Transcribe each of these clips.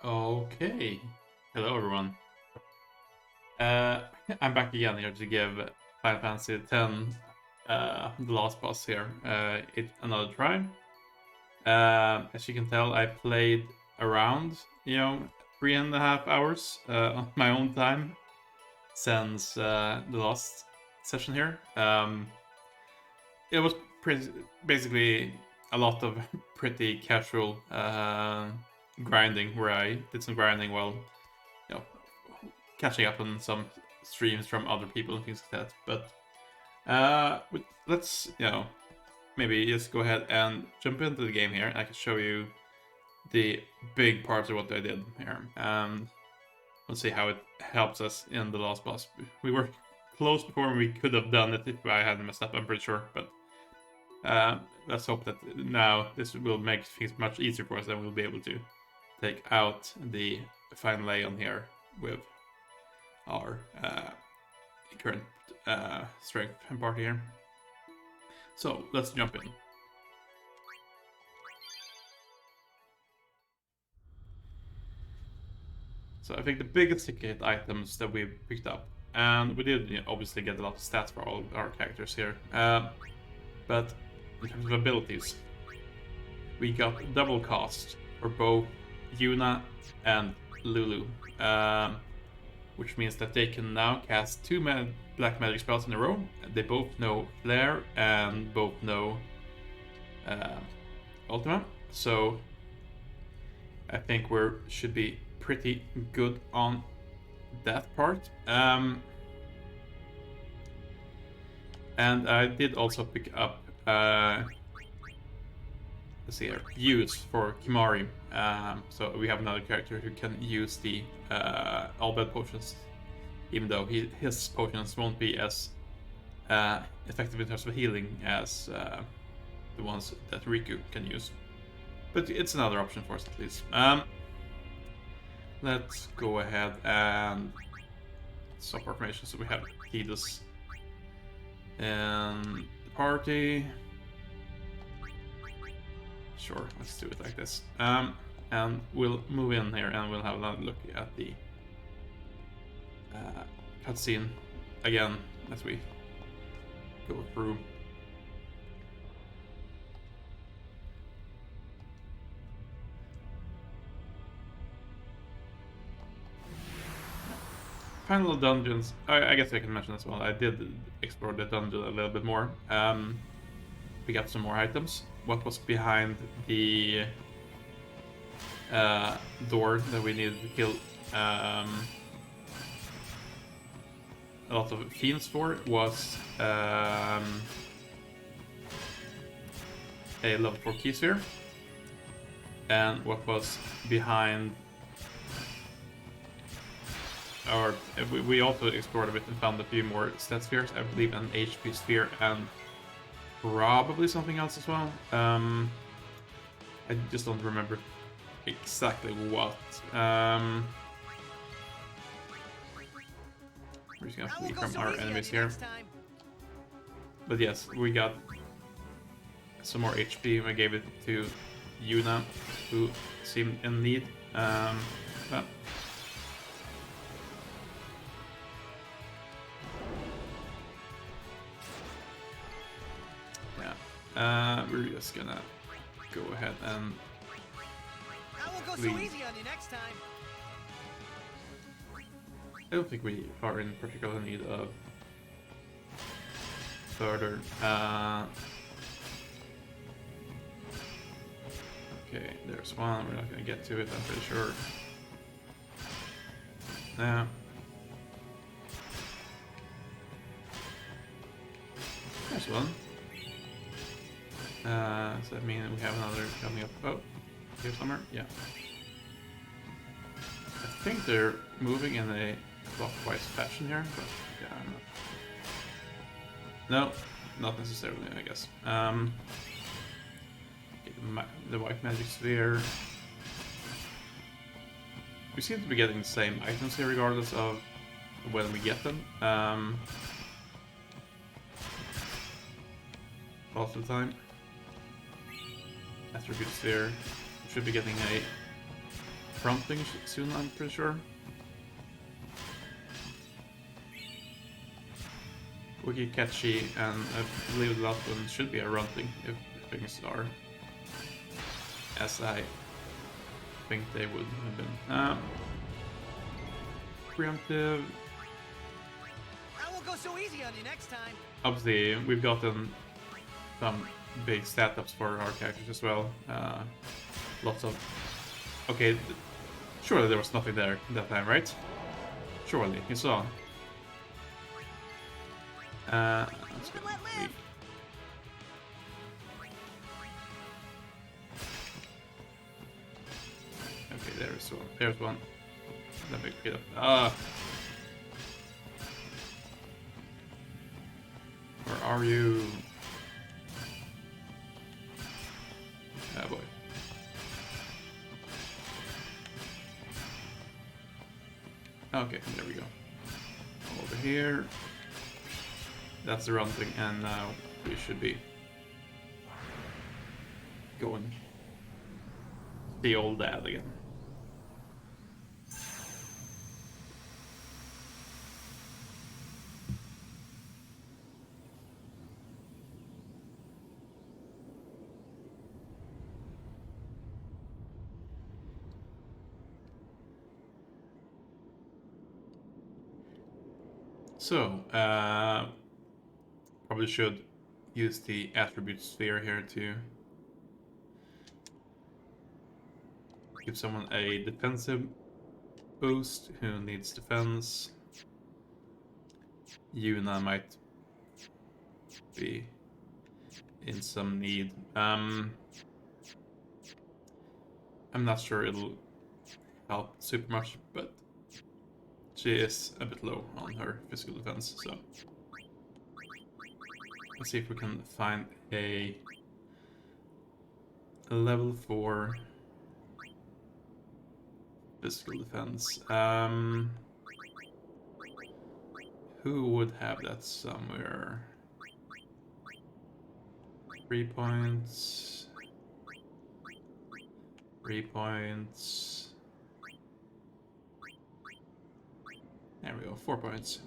Okay. Hello, everyone. I'm back again here to give Final Fantasy X, the last boss here, it another try. As you can tell, I played around, 3.5 hours on my own time since the last session here. It was basically a lot of pretty casual grinding, where I did some grinding while you know catching up on some streams from other people and things like that. But let's maybe just go ahead and jump into the game here. I can show you the big parts of what I did here, and we'll see how it helps us in the last boss. We were close before, and we could have done it if I hadn't messed up, I'm pretty sure, but let's hope that now this will make things much easier for us, and we'll be able to take out the final Aeon here with our current strength and party here. So let's jump in. So I think the biggest ticket items that we picked up, and we did obviously get a lot of stats for all our characters here, but in terms of abilities, we got double cost for both Yuna and Lulu, which means that they can now cast two black magic spells in a row. They both know Flare and both know Ultima, so I think we should be pretty good on that part. And I did also pick up let's see here, use for Kimari. So we have another character who can use the all bed potions, even though his potions won't be as effective in terms of healing as the ones that Riku can use. But it's another option for us at least. Let's go ahead and swap our formation. So we have Tidus and the party. Sure, let's do it like this. And we'll move in here and we'll have another look at the cutscene again as we go through. Final dungeons. I guess I can mention as well. I did explore the dungeon a little bit more. We got some more items. What was behind the door that we needed to kill a lot of fiends for was a level 4 key sphere. And what was behind we also explored a bit and found a few more stat spheres. I believe an HP sphere and probably something else as well. I just don't remember exactly what. We're just gonna flee from our enemies here. But yes, we got some more HP. I gave it to Yuna, who seemed in need. But we're just gonna go ahead and I won't go so easy on you next time. I don't think we are in particular need of further. Okay, there's one. We're not gonna get to it, I'm pretty sure. Now, there's one. Does that mean we have another coming up? Oh, here somewhere? Yeah. I think they're moving in a clockwise fashion here, but yeah, I'm not. No, not necessarily, I guess. The white magic sphere. We seem to be getting the same items here regardless of when we get them. Most of the time. Attribute sphere. We should be getting a fronting soon, I'm pretty sure. Wiki catchy, and I believe the last one should be a runting if things are as I think they would have been. Preemptive. I won't go so easy on you next time. Obviously, we've gotten some big setups for our characters as well. Lots of... Okay, surely there was nothing there that time, right? Surely, you saw. Let's go. Okay, there's one. There's one. Let me get up. Where are you? Ah, boy. Okay, there we go. Over here. That's the run thing, and now we should be going the old dad again. So, probably should use the attribute sphere here to give someone a defensive boost who needs defense. Yuna might be in some need. I'm not sure it'll help super much, but she is a bit low on her physical defense, so let's see if we can find a level 4 physical defense. Who would have that somewhere? 3 points. 3 points. There we go, 4 points.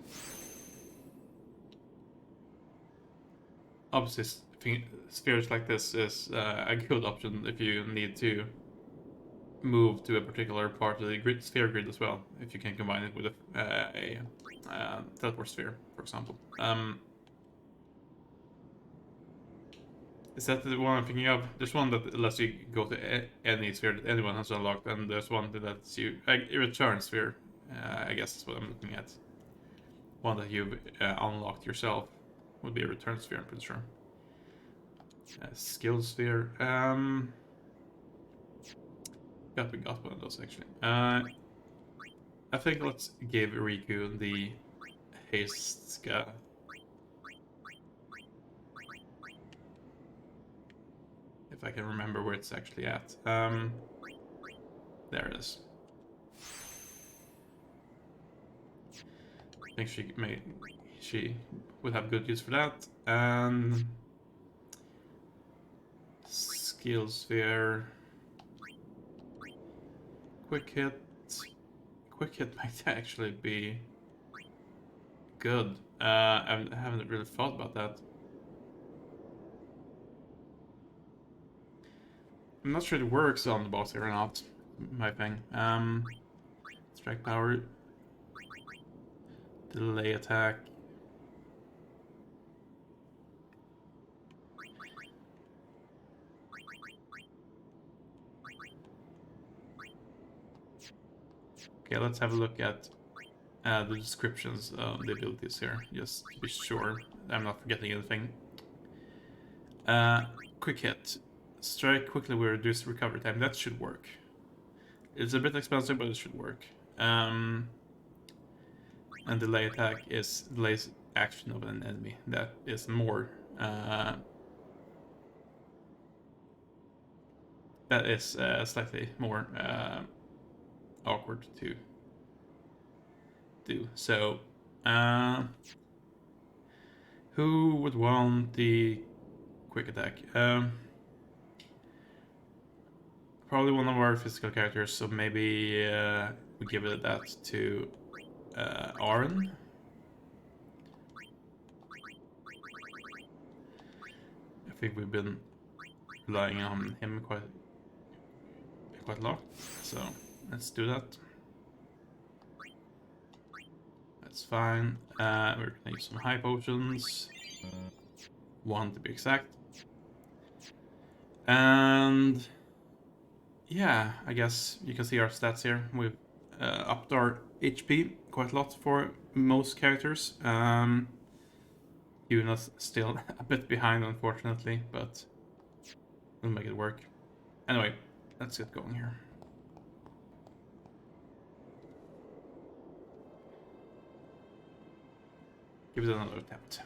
Obviously, spheres like this is a good option if you need to move to a particular part of the sphere grid as well, if you can combine it with a teleport sphere, for example. Is that the one I'm thinking of? There's one that lets you go to any sphere that anyone has unlocked, and there's one that lets you... a return sphere, I guess is what I'm looking at. One that you've unlocked yourself would be a return sphere, I'm pretty sure. Skill sphere. We got one of those, actually. I think let's give Riku the haste ska. If I can remember where it's actually at. There it is. I think she would have good use for that. And skill sphere. Quick hit. Quick hit might actually be good. I haven't really thought about that. I'm not sure it works on the boss here or not. My thing. Strike power. Delay attack. Okay, let's have a look at the descriptions of the abilities here, just to be sure I'm not forgetting anything. Quick hit. Strike quickly with reduced recovery time. That should work. It's a bit expensive, but it should work. And delay attack is delays action of an enemy. That is more. That is slightly more awkward to do. So, who would want the quick attack? probably one of our physical characters, so maybe we give it that to Aaron. I think we've been relying on him quite a lot, so let's do that. That's fine. We're gonna use some high potions. 1 to be exact. And yeah, I guess you can see our stats here. We've upped our HP quite a lot for most characters. Yuna's still a bit behind, unfortunately, but we'll make it work. Anyway, let's get going here. Give it another attempt.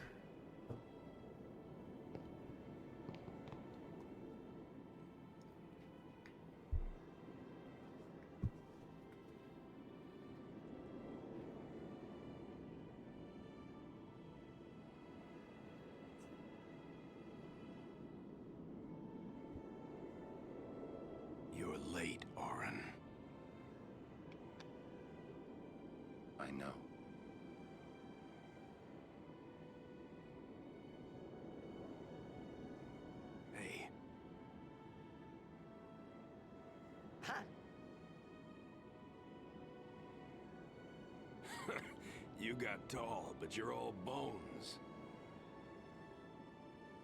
You're late, Aaron. I know. Hey. Huh? You got tall, but you're all bones.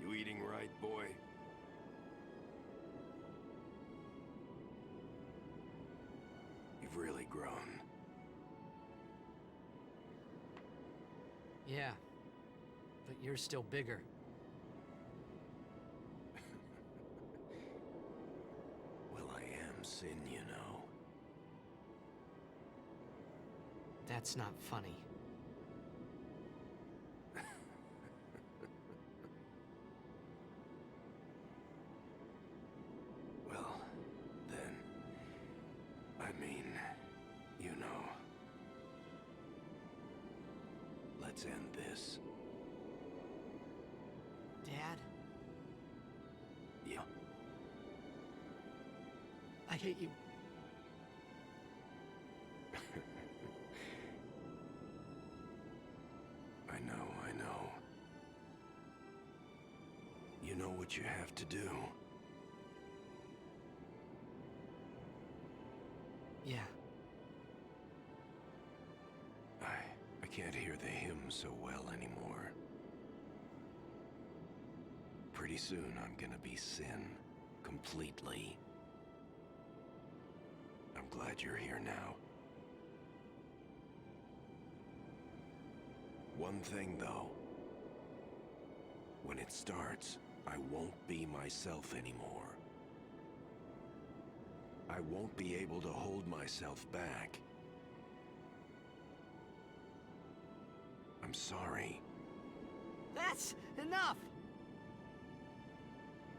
You eating right, boy? You've really grown. Yeah. But you're still bigger. Well, I am Sin, you know. That's not funny. Well, then, I mean, you know. Let's end this. Dad, Yeah. I hate you. I know. You know what you have to do. Yeah. I can't hear the hymn so well anymore. Pretty soon I'm gonna be Sin, completely. I'm glad you're here now. One thing though. When it starts, I won't be myself anymore. I won't be able to hold myself back. I'm sorry. That's enough!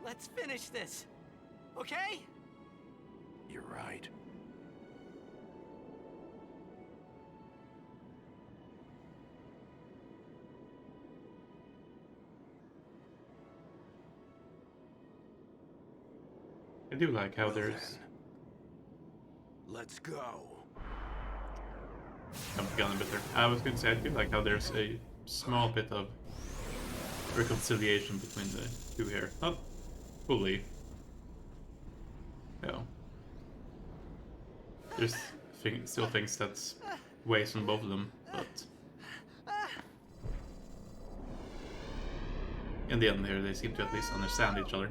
Let's finish this, okay? You're right. I do like how Well there's... then, let's go. Jumping on a bit there. I was going to say, I do like how there's a small bit of reconciliation between the two here. Not fully. No. There's still things that's weighs on both of them, but in the end here they seem to at least understand each other.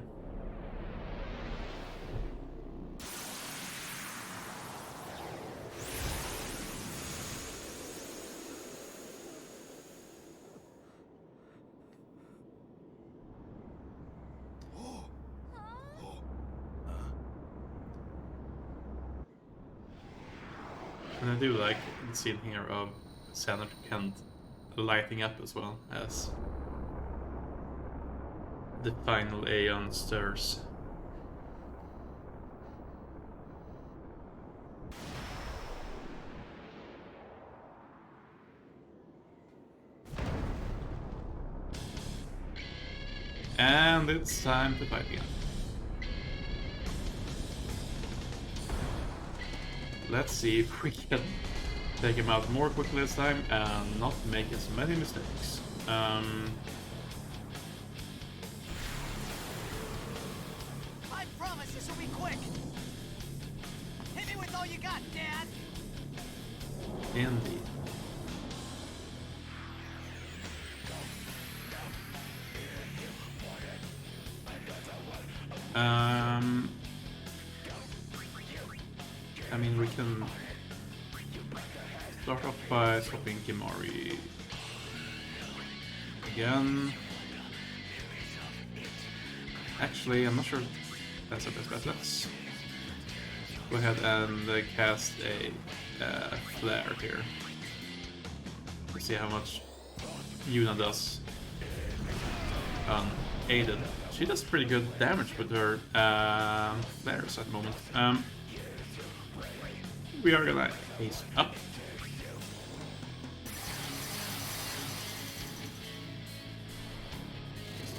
And I do like the scene here of Samarkand lighting up as well as the final Aeon stirs. And it's time to fight again. let's see if we can take him out more quickly this time and not make as many mistakes. I promise this will be quick. Hit me with all you got, Dad. Indeed. I mean, we can start off by swapping Kimari again. Actually, I'm not sure that's our best bet. Let's go ahead and cast a flare here. Let's see how much Yuna does unaided. She does pretty good damage with her flares at the moment. We are gonna ace up.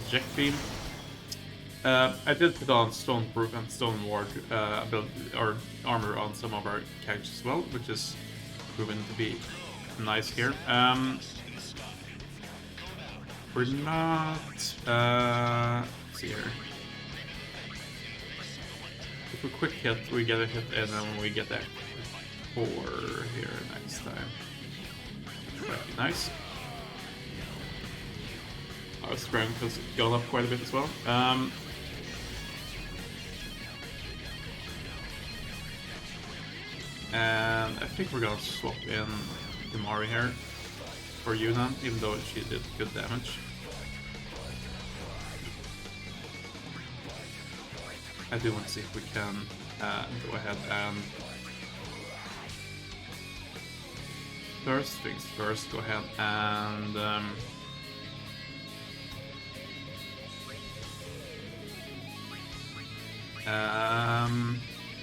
Jet beam. I did put on Stoneproof and Stone Ward ability or armor on some of our characters as well, which is proven to be nice here. We're not. Let's see here. If we quick hit, we get a hit, and then we get that 4 here next time. That'd be nice. Our strength has gone up quite a bit as well. And I think we're gonna swap in Kimari here for Yuna, even though she did good damage. I do want to see if we can go ahead and first things first, go ahead and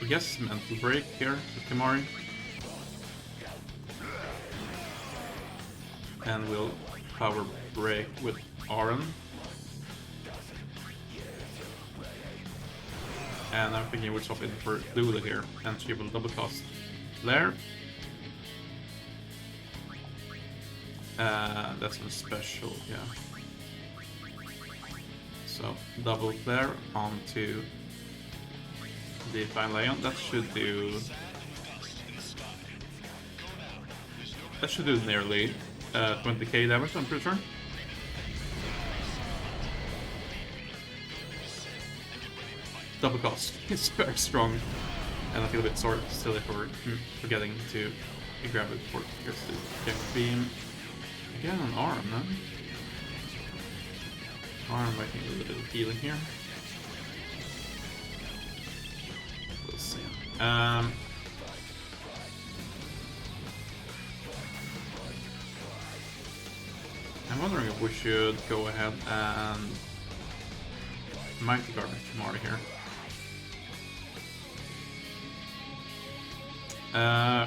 I guess mental break here with Kimari. And we'll power break with Aaron. And I'm thinking we'll swap in for Lulu here, and she will double cast Flare. That's a special, yeah. So double Flare onto the Fine Lion. That should do nearly 20k damage, I'm pretty sure. Double cost is very strong, and I feel a bit silly for forgetting to grab it for here's the Jet Beam. Again on Arm, no? Arm might need a little bit of healing here. We'll see. I'm wondering if we should go ahead and Mighty Guard Kimari here.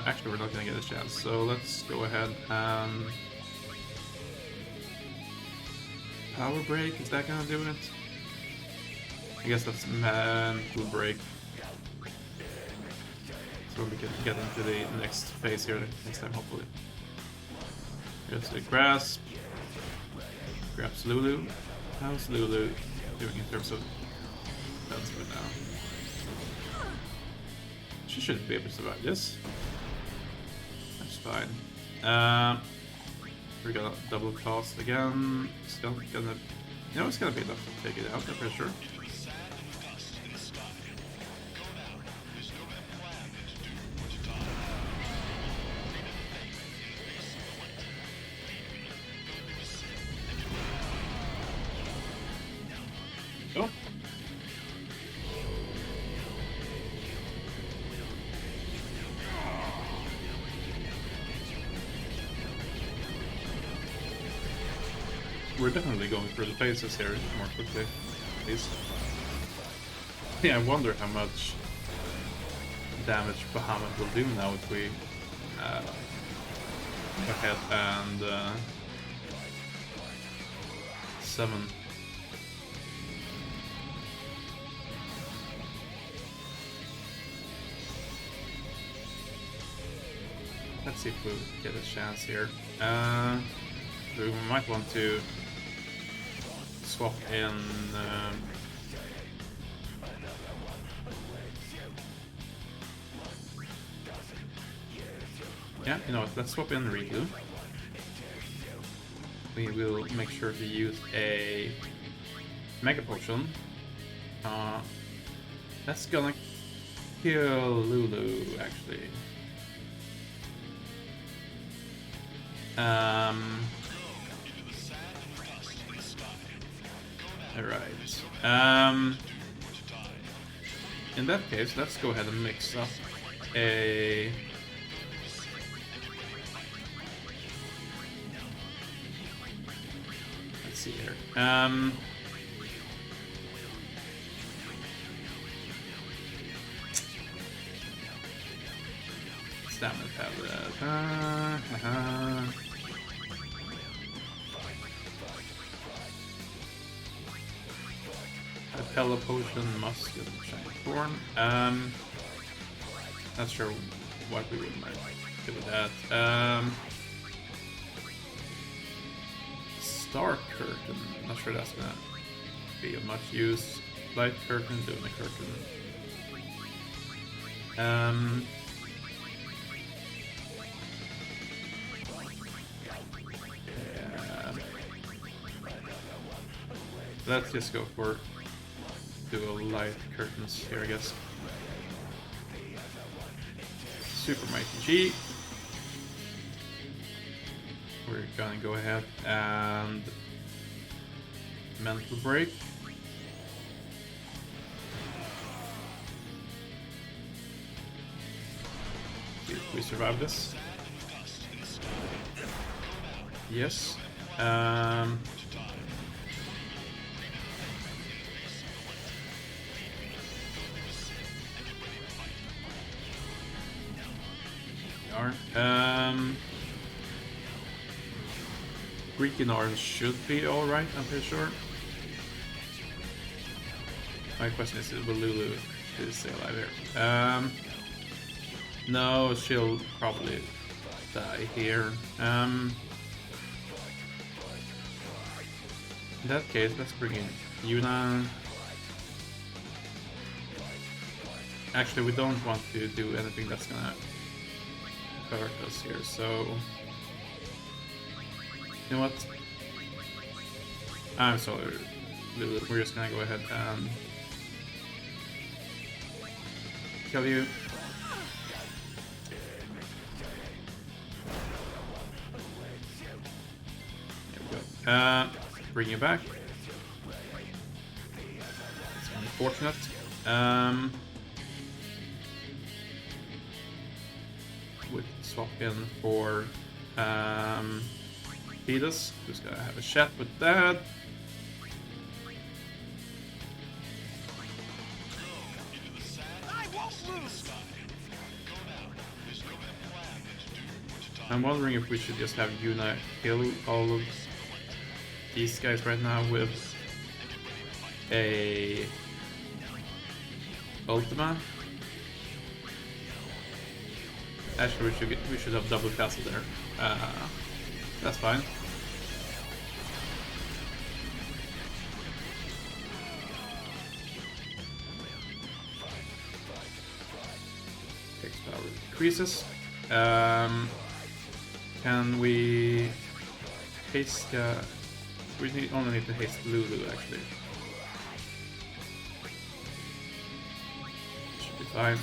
Actually, we're not gonna get a chance, so let's go ahead and Power Break. Is that gonna do it? I guess that's Mental Break. So we can get into the next phase here next time, hopefully. Here's the Grasp. Grabs Lulu. How's Lulu doing in terms of defense right now? She shouldn't be able to survive this. That's fine. We're gonna double cast again. It's gonna, you know, it's gonna be enough to take it out, I'm pretty sure. Oh. We're definitely going through the phases here more quickly, at least. Yeah, I wonder how much damage Bahamut will do now if we go ahead and summon. let's see if we get a chance here. We might want to swap in. Yeah, you know what? Let's swap in Riku. We will make sure to use a Mega Potion. That's gonna kill Lulu, actually. Alright. In that case, let's go ahead and mix up a... Let's see here. Stamina tablet. A Pella Potion, Musk, and Shiny Thorn. Not sure what we might do with that. Star Curtain. Not sure that's gonna be of much use. Light Curtain, Luna Curtain. Yeah. Let's just go for dual light curtains here, I guess. Super Mighty G. We're gonna go ahead and Mental Break. See if we survive this. Yes. Greek and Orange should be alright, I'm pretty sure. My question is, will Lulu stay alive here? No, she'll probably die here. In that case, let's bring in Yuna. Actually, we don't want to do anything that's gonna hurt us here, so... You know what? I'm sorry, Lulu. We're just gonna go ahead and kill you. There we go. Bring you back. It's unfortunate. We swap in for Fetus. Just gonna have a chat with that. I'm wondering if we should just have Yuna kill all of these guys right now with a Ultima. Actually, we should have double castle there. That's fine. Text power decreases. Can we haste? We only need to haste Lulu actually. Should be fine.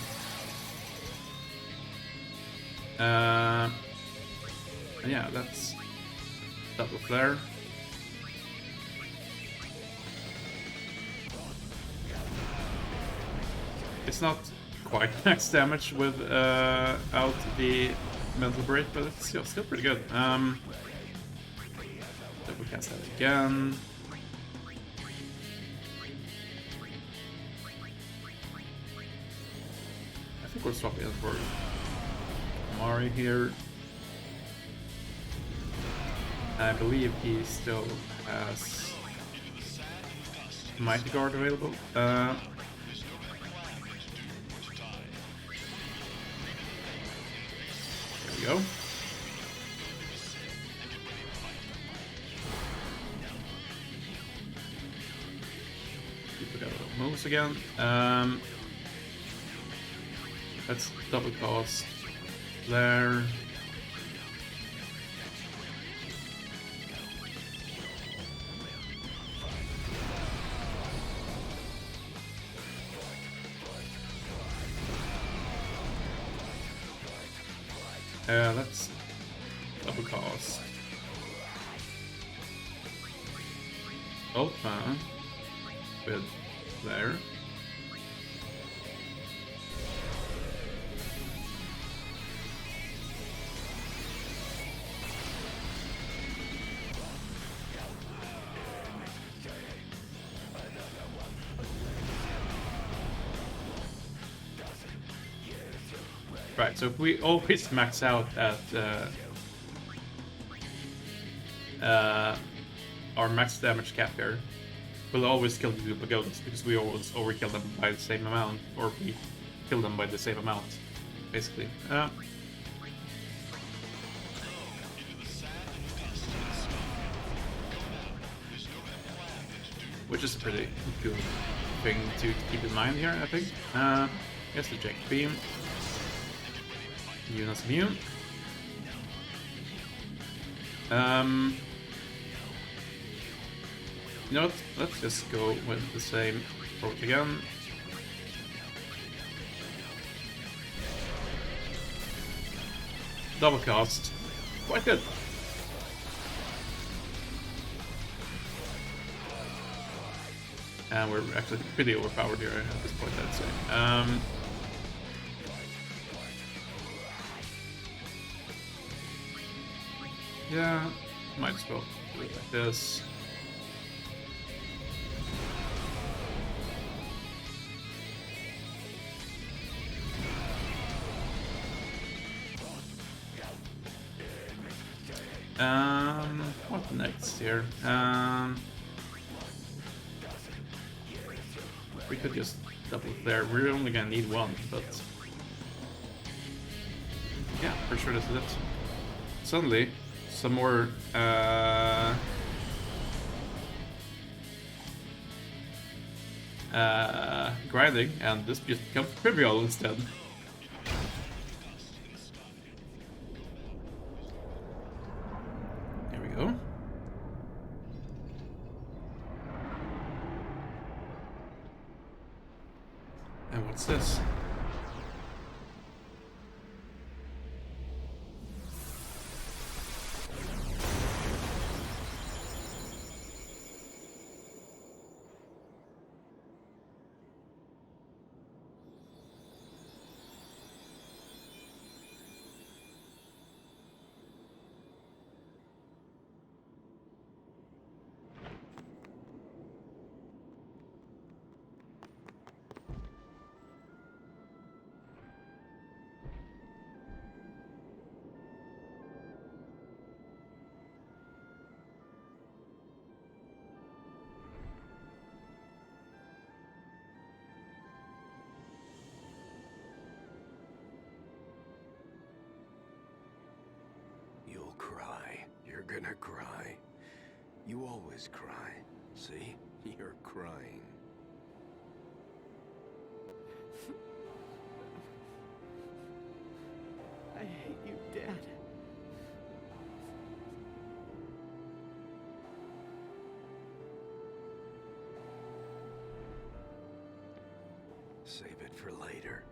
Yeah, that's double flare. It's not quite max damage without the mental break, but it's still pretty good. Double cast that again. I think we'll swap in for Mari here. I believe he still has Mighty Guard available. There we we go. Look at the moves again. Let's double cast there. Let's double cast. Open with there. Right, so if we always max out at our max damage cap here, we'll always kill the pagodas because we always overkill them by the same amount, or we kill them by the same amount, basically. Which is a pretty cool thing to keep in mind here, I think. Here's the Jack Beam. Yuna's immune. You know what? Let's just go with the same approach again. Double cast. Quite good. And we're actually pretty overpowered here at this point, I'd say. Yeah, might as well do it like this. What next here? We could just double there. We're only gonna need one, but yeah, for sure this is it. Suddenly, some more grinding, and this just becomes trivial instead. There we go. And what's this? You'll cry. You're gonna cry. You always cry. See? You're crying. I hate you, Dad. Save it for later.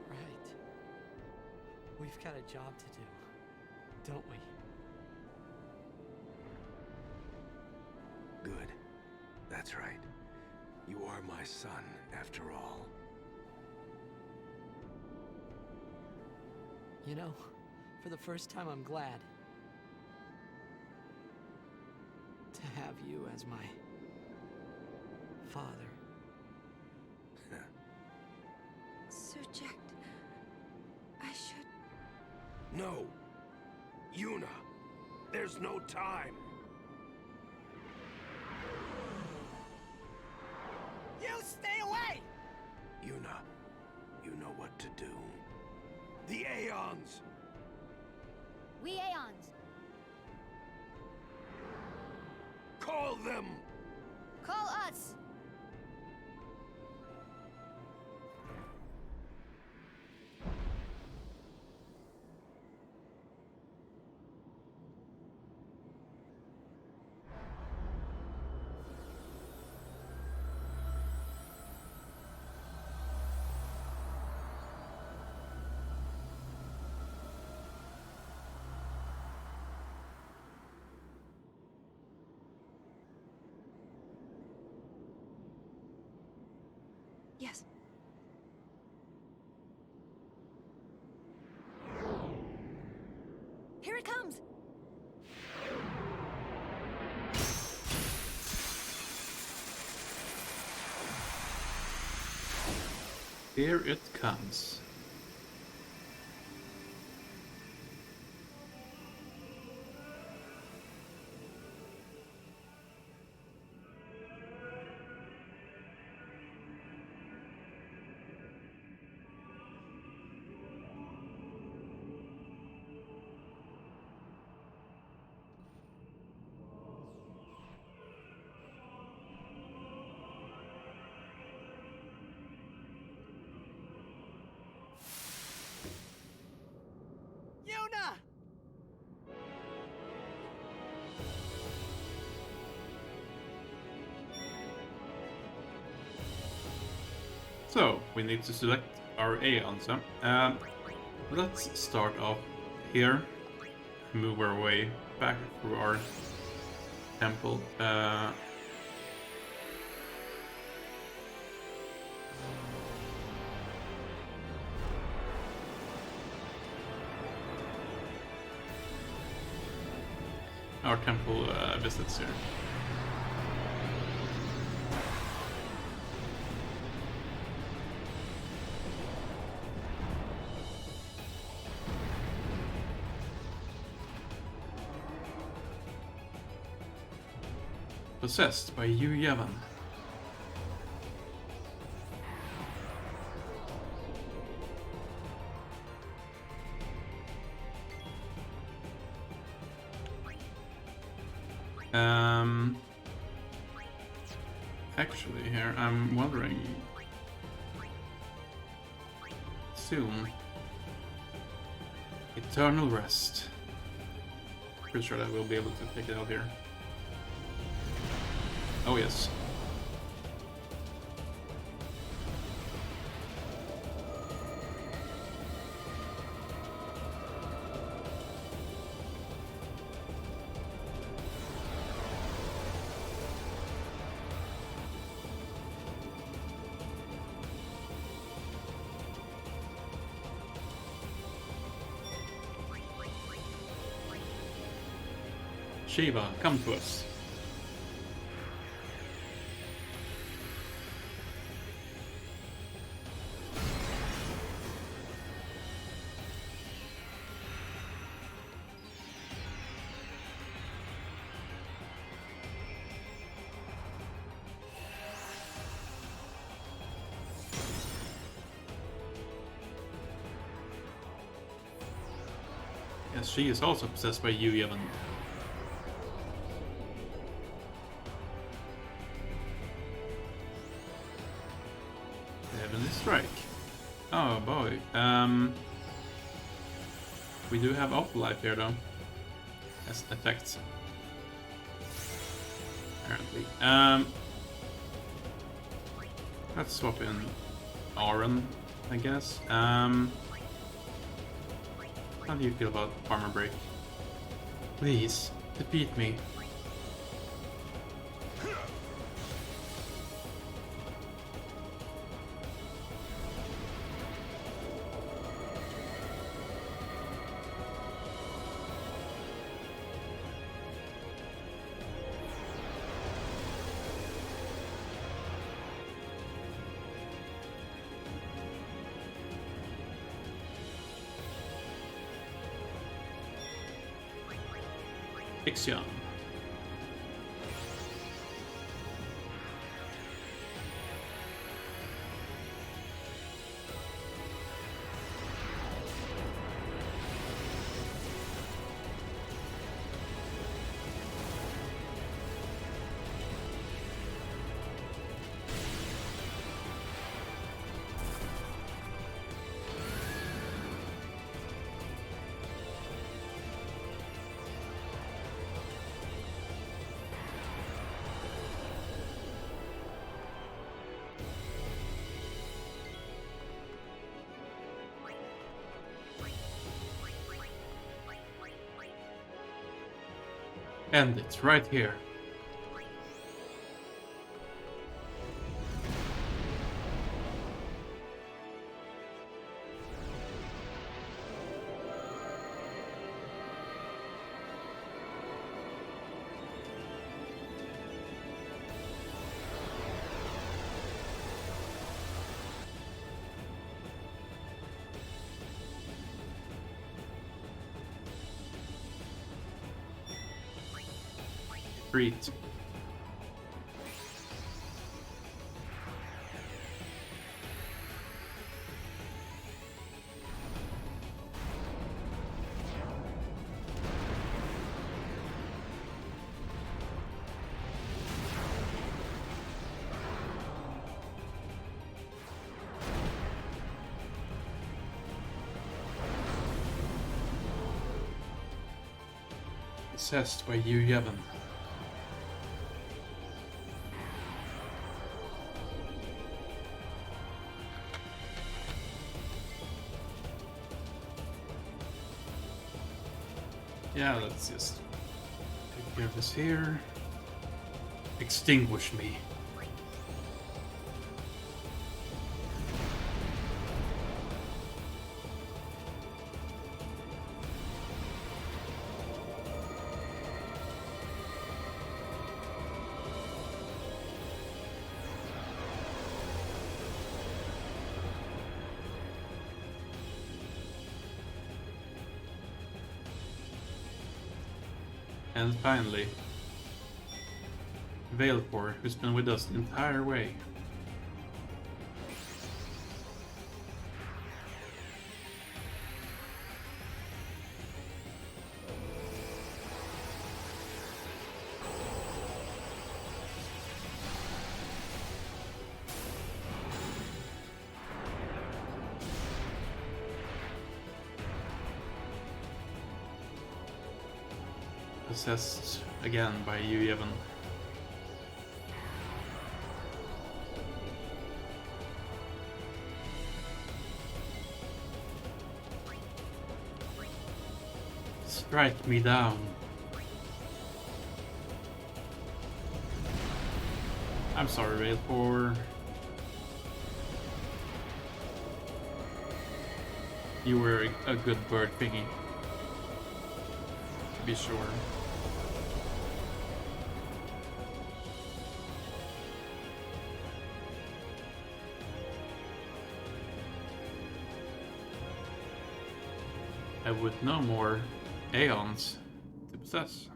Right. We've got a job to do, don't we? Good. That's right. You are my son, after all. You know, for the first time, I'm glad to have you as my father. Sir Jack, I should... No! Yuna! There's no time! You stay away! Yuna, you know what to do. The Aeons! We Aeons. Call them! Call us. Yes. Here it comes! Here it comes. Yuna! So, we need to select our Aeons. Let's start off here. Move our way back through our temple. Our temple visits here. Possessed by Yu Yavan. Actually, here I'm wondering. Soon. Eternal rest. Pretty sure that we'll be able to take it out here. Oh yes. Shiva, come to us. Yes, she is also possessed by Yu Yavan. Heavenly Strike. Oh boy. We do have Afterlife here though. As an effect. Apparently. Let's swap in Aaron, I guess. How do you feel about Armor Break? Please, defeat me. Ixion. And it's right here. Treat. Assessed by you, Yevon. Yeah, let's just take care of this here. Extinguish me. And finally, Veilfor, who's been with us the entire way. Possessed again by you, Yevon. Strike me down. I'm sorry, Veilfor. You were a good bird thingy. To be sure. I would no more aeons to possess.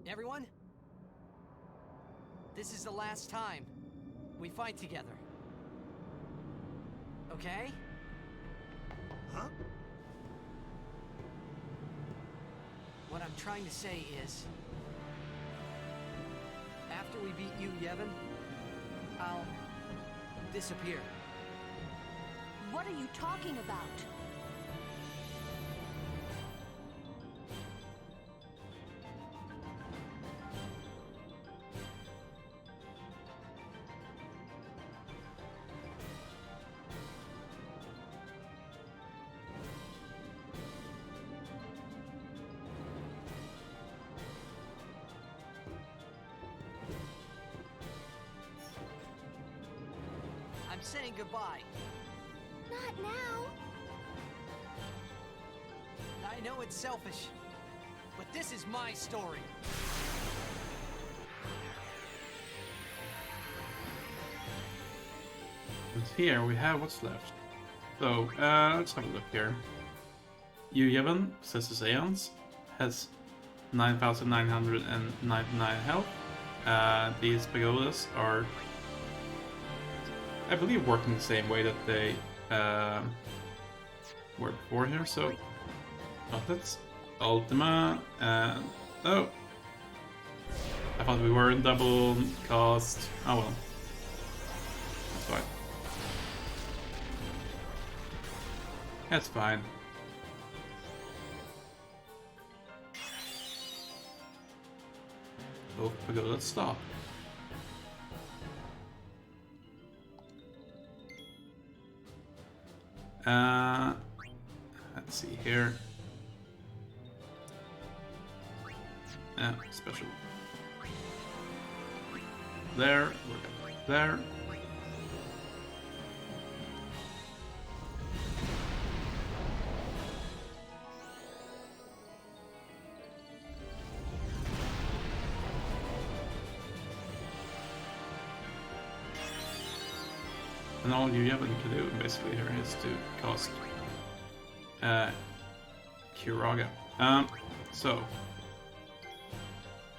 Everyone? This is the last time we fight together. Okay? Huh? What I'm trying to say is, after we beat you, Yevon, I'll disappear. What are you talking about? I'm saying goodbye. Not now. I know it's selfish, but this is my story. And here we have what's left. So, let's have a look here. You, Yevon, possesses Aeons, has 9,999 health. These pagodas are, I believe, working the same way that they were before here. So, that's Ultima, and oh, I thought we were in double cost. Oh well. That's fine. That's fine. Oh, okay, let's stop. Let's see here. Special. There, we're there. And all you have to do basically here is to cast Kiraga. So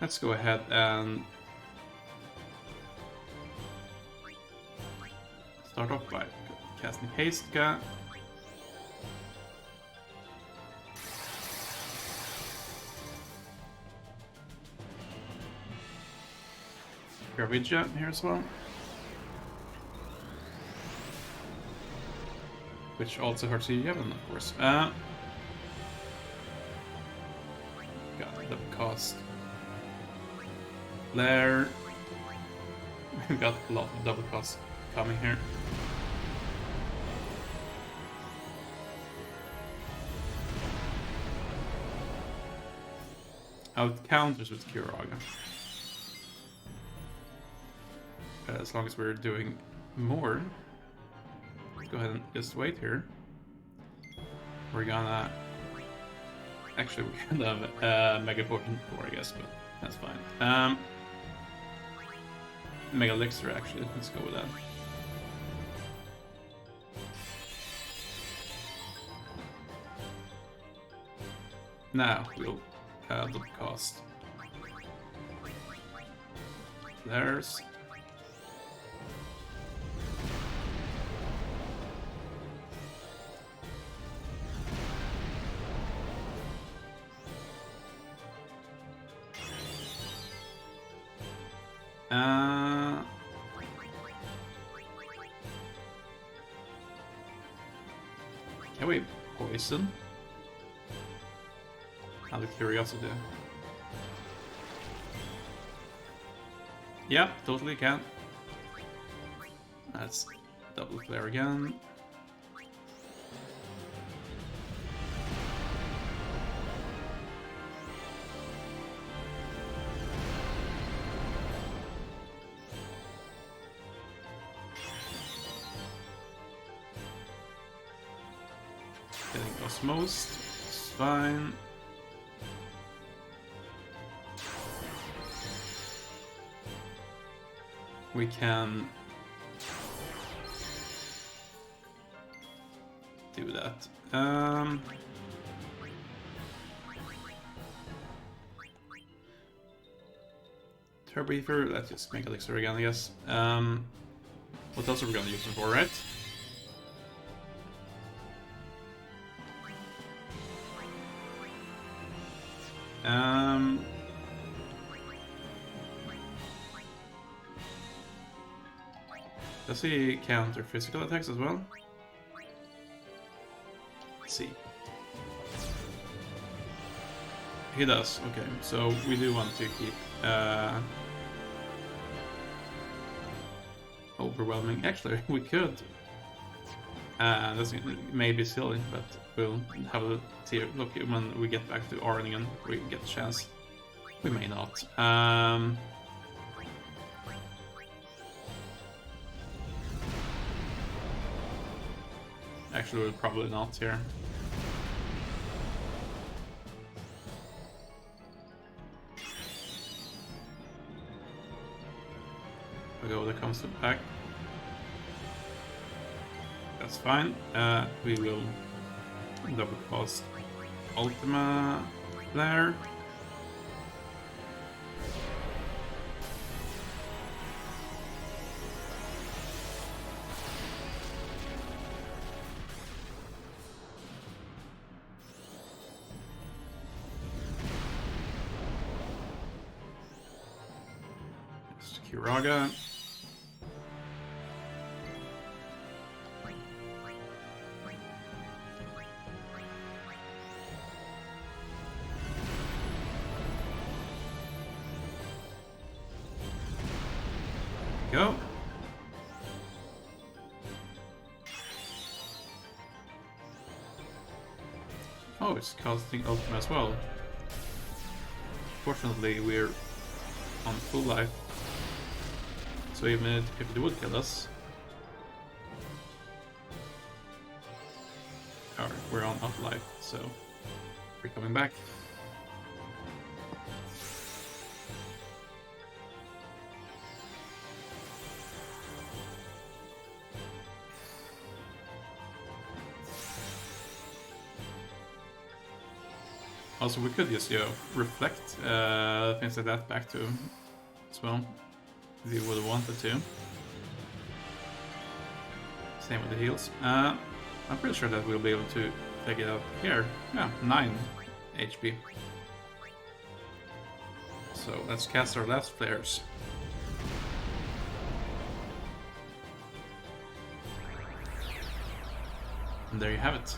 let's go ahead and start off by casting Hastka. Gravija here as well. Which also hurts Yevon, of course. Got the cost. There. We've got a lot of double cost coming here. Out counters with Kiraga. As long as we're doing more. Let's go ahead and just wait here. We're gonna... Actually, we can have Mega Potion 4, I guess, but that's fine. Mega Elixir, actually. Let's go with that. Now, we'll have the cost. There's... Can we poison? Out of curiosity. Yeah, totally can. That's double flare again. Getting Osmosed, it's fine. We can do that. Turbo Ether, let's just make Elixir again, I guess. What else are we gonna use them for, right? Does he counter physical attacks as well? Let's see. He does, okay. So we do want to keep overwhelming. Actually, we could. That's maybe silly, but we'll have a look when we get back to Arningen. We get a chance. We may not. Actually, we'll probably not here. We go with the constant pack. That's fine. We will double cost Ultima there. Kiraga. go. Oh, it's casting Ultima as well. Fortunately, we're on full life. So even if it would kill us... Alright, we're on half life, so we're coming back. Also, we could just, reflect things like that back to him as well, if you would have wanted to. Same with the heals. I'm pretty sure that we'll be able to take it out here. Yeah, 9 HP. So let's cast our last flares. And there you have it.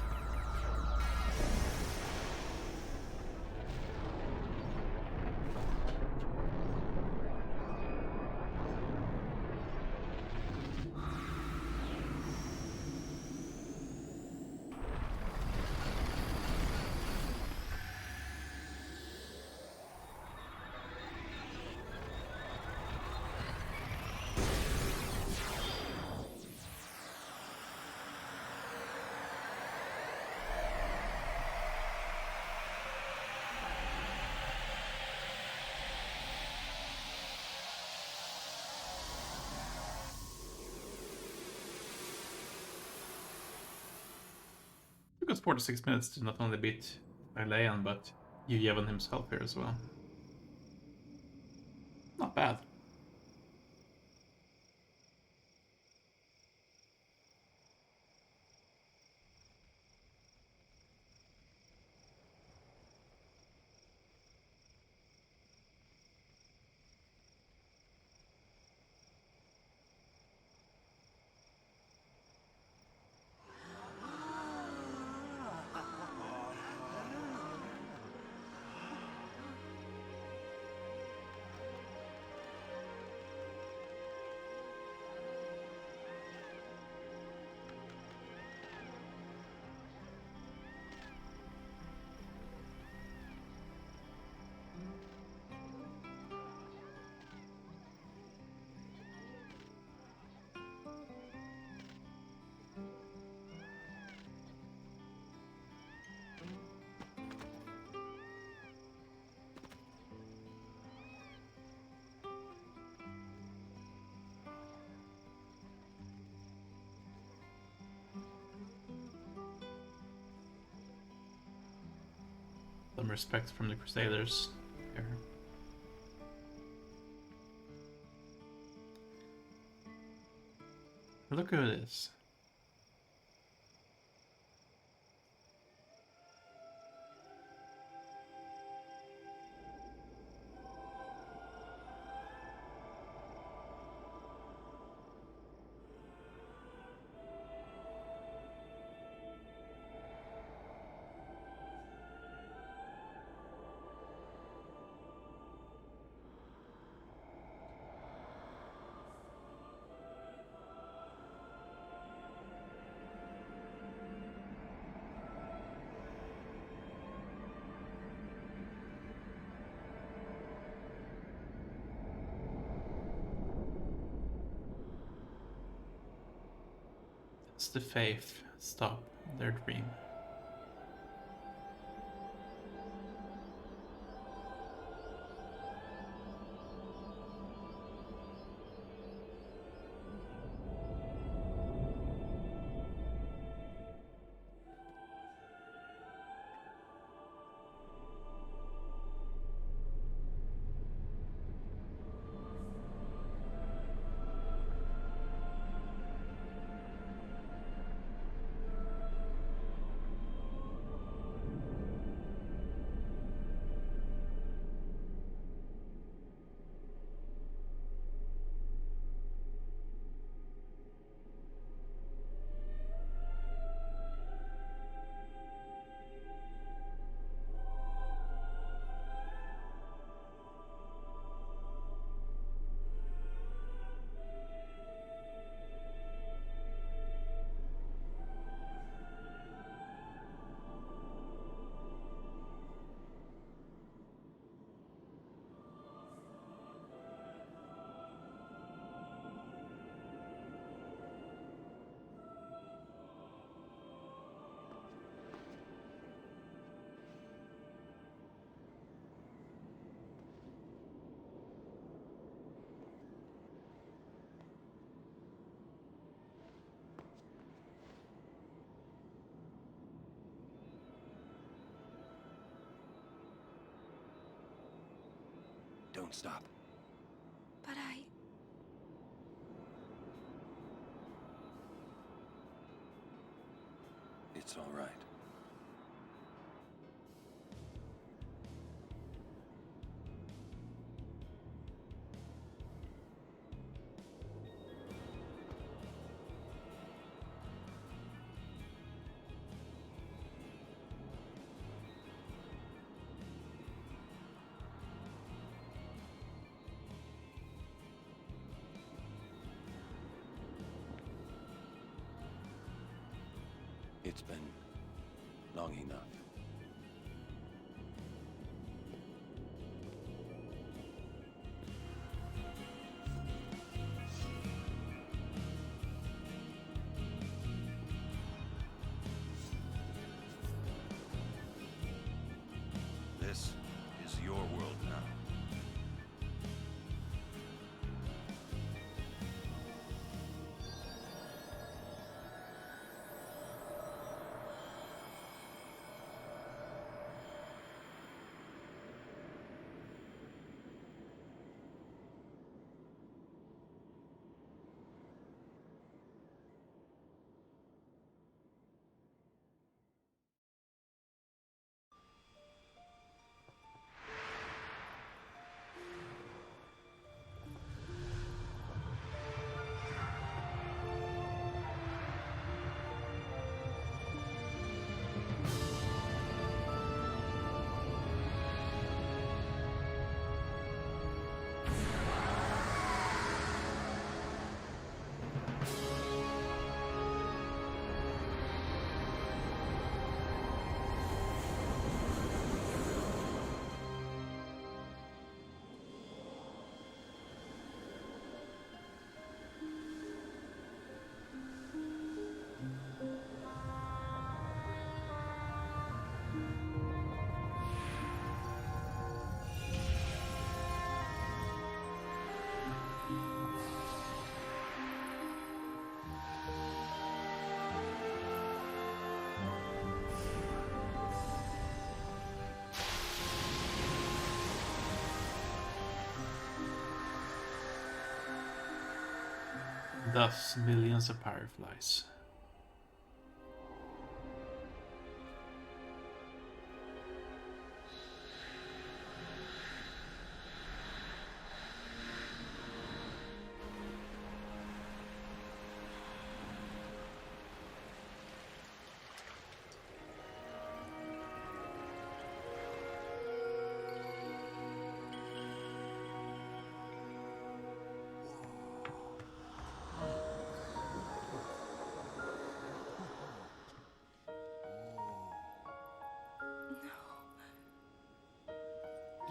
Took us 46 minutes to not only beat Leon, but Yevon himself here as well. Not bad. Some respect from the Crusaders here. Look who it is. Does the faith stop their dream? Don't stop. But It's all right. It's been long enough. This is your world now. Thus, millions of fireflies.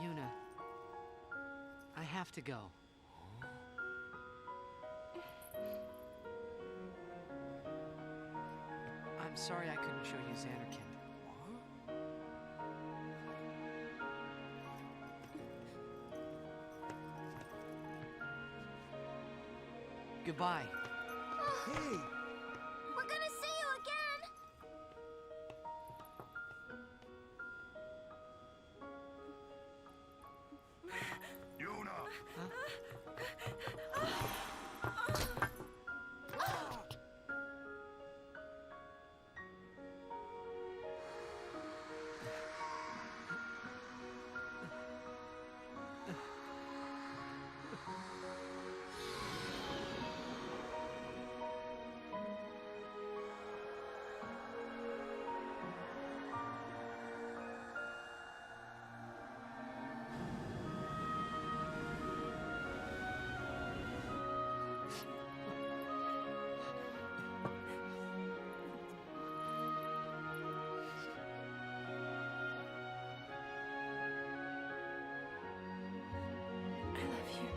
Yuna, I have to go. I'm sorry I couldn't show you Xanarkand. Goodbye. Hey! We're gonna see you again! Yuna! I love you.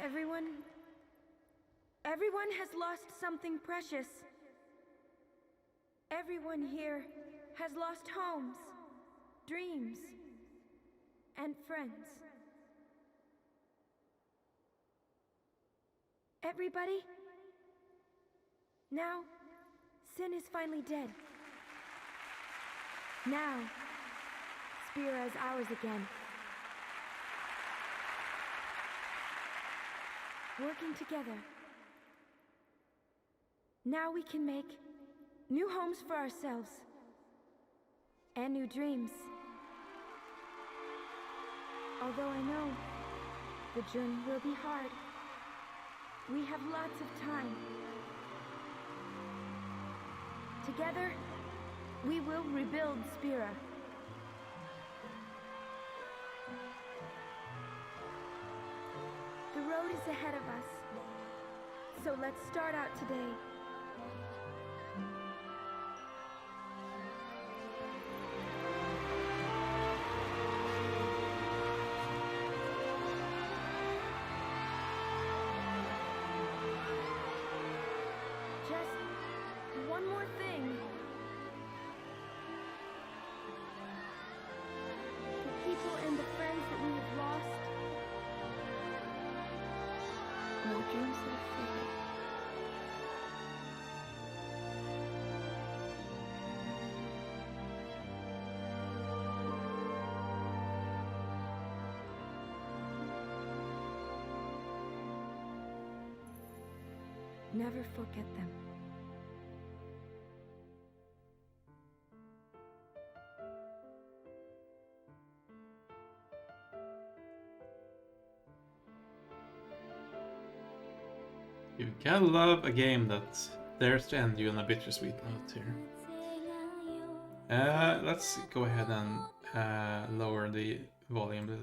Everyone has lost something precious. Everyone here has lost homes, dreams, and friends. Everybody? Now, sin is finally dead. Now, Spira is ours again. Working together. Now we can make new homes for ourselves. And new dreams. Although I know the journey will be hard, we have lots of time. Together, we will rebuild Spira. The road is ahead of us, so let's start out today. Just one more thing. The people and the friends that we have lost. No dreams that have faded. Never forget them. You gotta love a game that dares to end you on a bittersweet note here. Let's go ahead and lower the volume a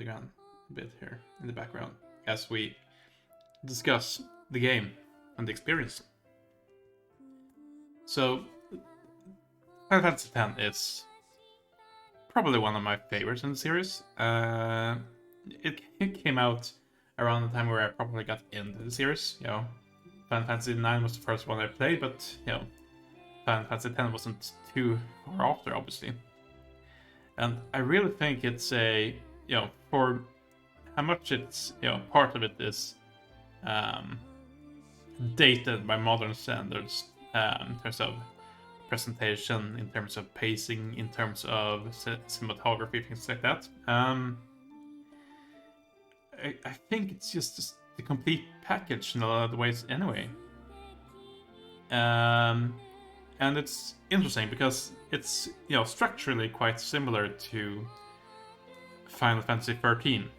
bit here in the background as we discuss the game and the experience. So, Final Fantasy X is probably one of my favorites in the series. It came out around the time where I probably got into the series. You know, Final Fantasy IX was the first one I played, but you know, Final Fantasy X wasn't too far after, obviously. And I really think it's a, you know, for how much it's, you know, part of it is dated by modern standards in terms of presentation, in terms of pacing, in terms of cinematography, things like that. I think it's just the complete package in a lot of ways anyway. And it's interesting because it's, you know, structurally quite similar to Final Fantasy 13.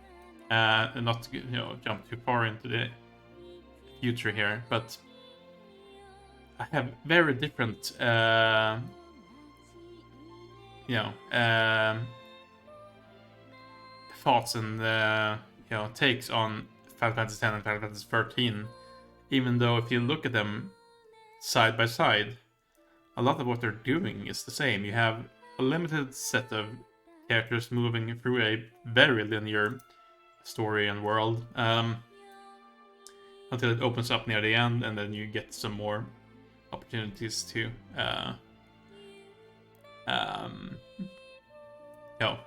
Not to, you know, jump too far into the future here, but I have very different, you know, thoughts and you know, takes on Final Fantasy X and Final Fantasy 13. Even though if you look at them side by side, a lot of what they're doing is the same. You have a limited set of characters moving through a very linear story and world until it opens up near the end, and then you get some more opportunities to you know,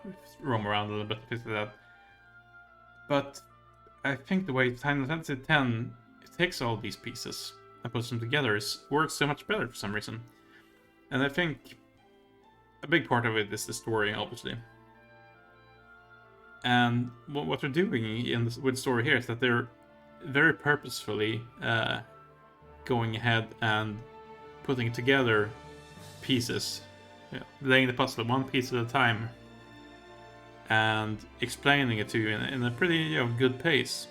roam around a little bit, things like that. But I think the way Final Fantasy X takes all these pieces and puts them together works so much better for some reason. And I think a big part of it is the story, obviously. And what they're doing with the story here is that they're very purposefully going ahead and putting together pieces, you know, laying the puzzle one piece at a time, and explaining it to you in a pretty, you know, good pace.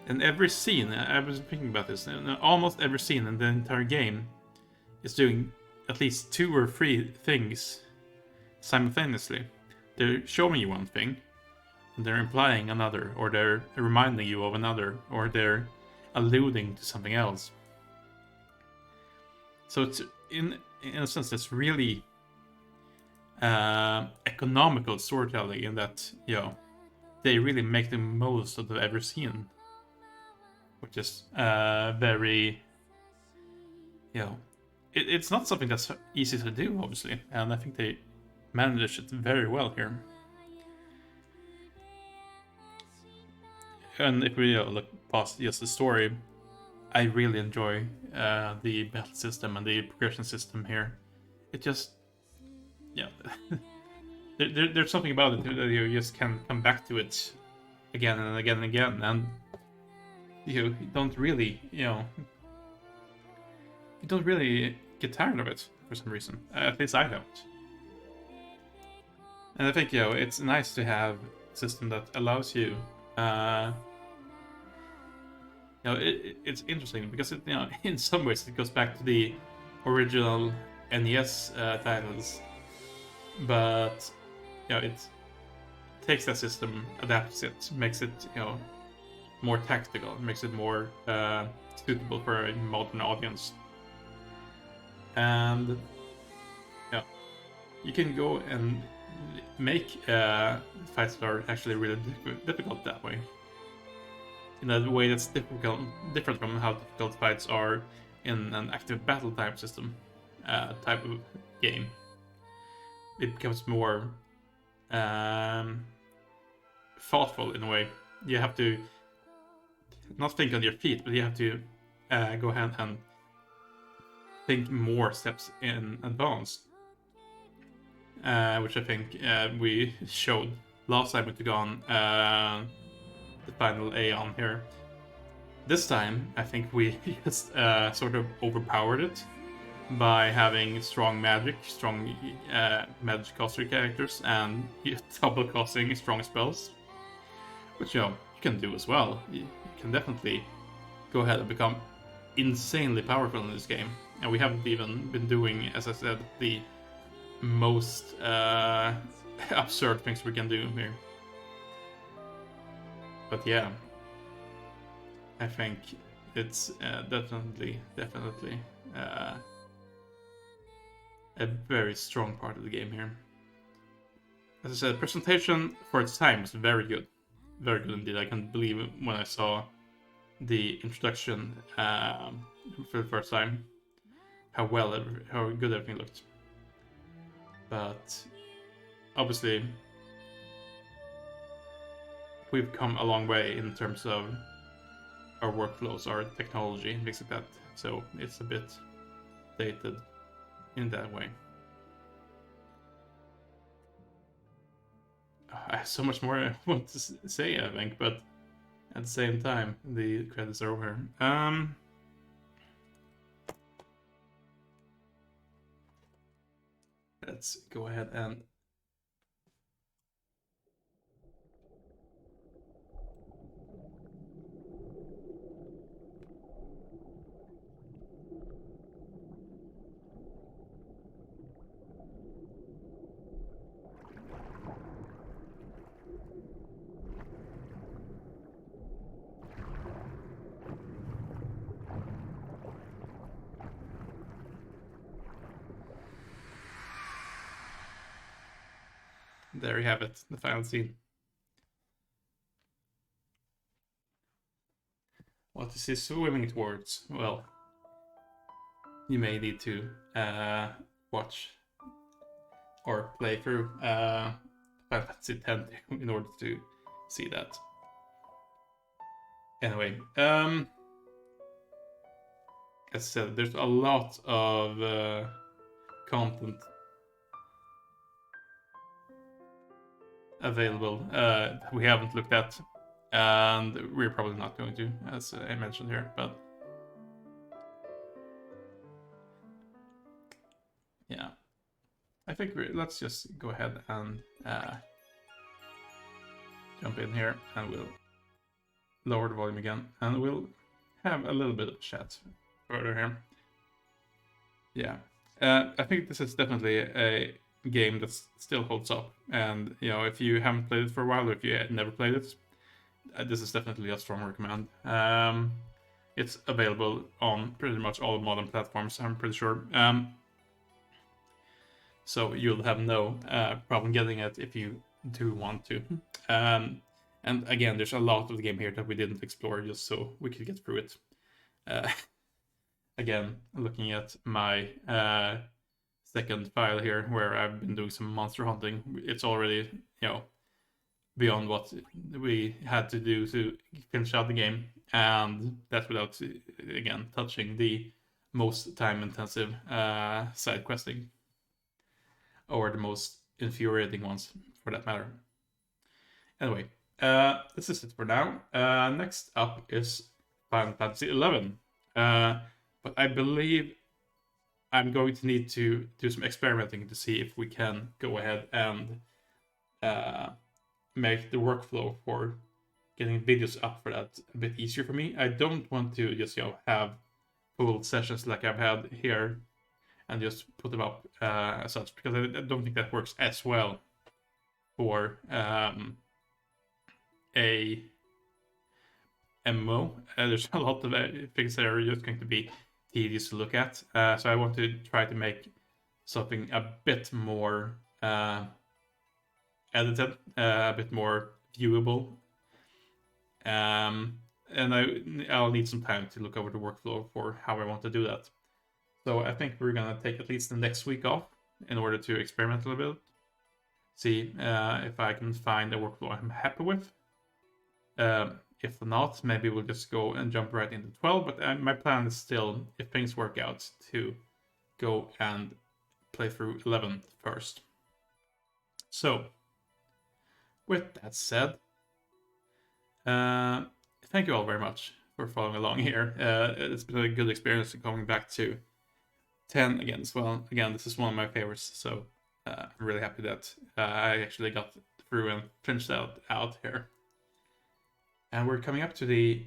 And every scene, I was thinking about this, almost every scene in the entire game is doing at least 2 or 3 things simultaneously. They're showing you one thing, and they're implying another, or they're reminding you of another, or they're alluding to something else. So it's, in a sense, it's really economical storytelling in that, you know, they really make the most of every scene. which is very, it's not something that's easy to do, obviously, and I think they managed it very well here. And if we look past just the story, I really enjoy the battle system and the progression system here. It just, there's something about it that you just can come back to it again and again and again, and you don't really, you don't really get tired of it for some reason. At least I don't. And I think, it's nice to have a system that allows you, it's interesting because it, in some ways it goes back to the original NES titles, but it takes that system, adapts it, makes it more tactical, makes it more suitable for a modern audience, and you can go and make fights that are actually really difficult that way. In a way that's different from how difficult fights are in an active battle type system, type of game. It becomes more thoughtful in a way. You have to not think on your feet, but you have to go ahead and think more steps in advance, which I think we showed last time we took on the final Aeon here. This time, I think we just sort of overpowered it by having strong magic, strong magic caster characters, and double casting strong spells, which you can do as well. You can definitely go ahead and become insanely powerful in this game, and we haven't even been doing, as I said, the most absurd things we can do here. But yeah, I think it's definitely a very strong part of the game here. As I said, presentation for its time was very good indeed. I can't believe it when I saw the introduction for the first time, how good everything looked. But obviously, we've come a long way in terms of our workflows, our technology, and things like that. So it's a bit dated in that way. I have so much more I want to say, I think, but at the same time, the credits are over. Let's go ahead and there you have it, the final scene. What is he swimming towards? Well, you may need to watch or play through Final Fantasy X in order to see that. Anyway, as I said, there's a lot of content available we haven't looked at, and we're probably not going to, as I mentioned here, but yeah, I think let's just go ahead and jump in here, and we'll lower the volume again, and we'll have a little bit of chat further here. Yeah, I think this is definitely a game that still holds up, and if you haven't played it for a while, or if you never played it, this is definitely a strong recommend. It's available on pretty much all modern platforms, I'm pretty sure, so you'll have no problem getting it if you do want to. And And again, there's a lot of the game here that we didn't explore just so we could get through it. Again, looking at my second file here where I've been doing some monster hunting, it's already, beyond what we had to do to finish out the game. And that's without, again, touching the most time-intensive side questing. Or the most infuriating ones, for that matter. Anyway, this is it for now. Next up is Final Fantasy XI. But I believe I'm going to need to do some experimenting to see if we can go ahead and make the workflow for getting videos up for that a bit easier for me. I don't want to just, have full sessions like I've had here and just put them up as such, because I don't think that works as well for a MMO. There's a lot of things that are just going to be tedious to look at, so I want to try to make something a bit more edited, a bit more viewable, and I'll need some time to look over the workflow for how I want to do that. So I think we're gonna take at least the next week off in order to experiment a little bit, see if I can find a workflow I'm happy with. If not, maybe we'll just go and jump right into 12, but my plan is still, if things work out, to go and play through 11 first. So, with that said, thank you all very much for following along here. It's been a good experience coming back to 10 again as well. Again, this is one of my favorites, so I'm really happy that I actually got through and finished out here. And we're coming up to the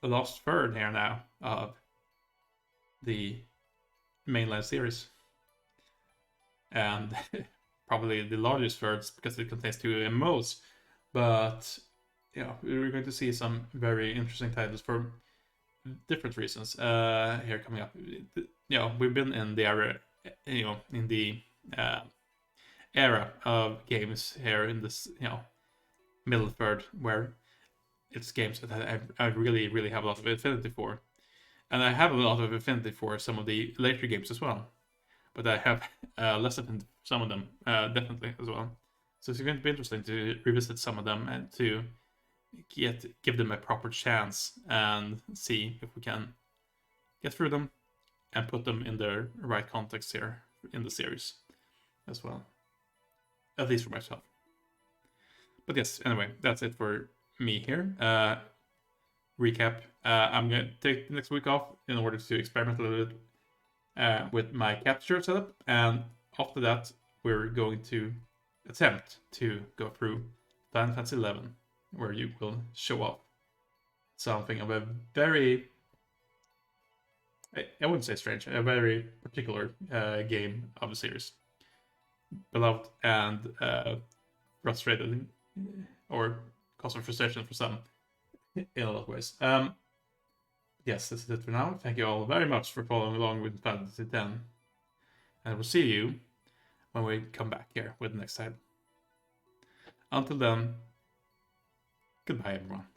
last third here now of the mainline series. And probably the largest thirds because it contains 2 MMOs. But, we're going to see some very interesting titles for different reasons here coming up. We've been in the era, in the era of games here in this, middle third where it's games that I really, really have a lot of affinity for. And I have a lot of affinity for some of the later games as well. But I have less affinity for some of them, definitely, as well. So it's going to be interesting to revisit some of them and to give them a proper chance and see if we can get through them and put them in their right context here in the series as well. At least for myself. But yes, anyway, that's it for me here. Recap. I'm going to take the next week off in order to experiment a little bit with my capture setup. And after that, we're going to attempt to go through Final Fantasy XI, where you will show off something of a very, I wouldn't say strange, a very particular game of the series. Beloved and frustrated, or cause of frustration for some in a lot of ways. Yes, this is it for now. Thank you all very much for following along with Final Fantasy X. And we'll see you when we come back here with the next title. Until then, goodbye everyone.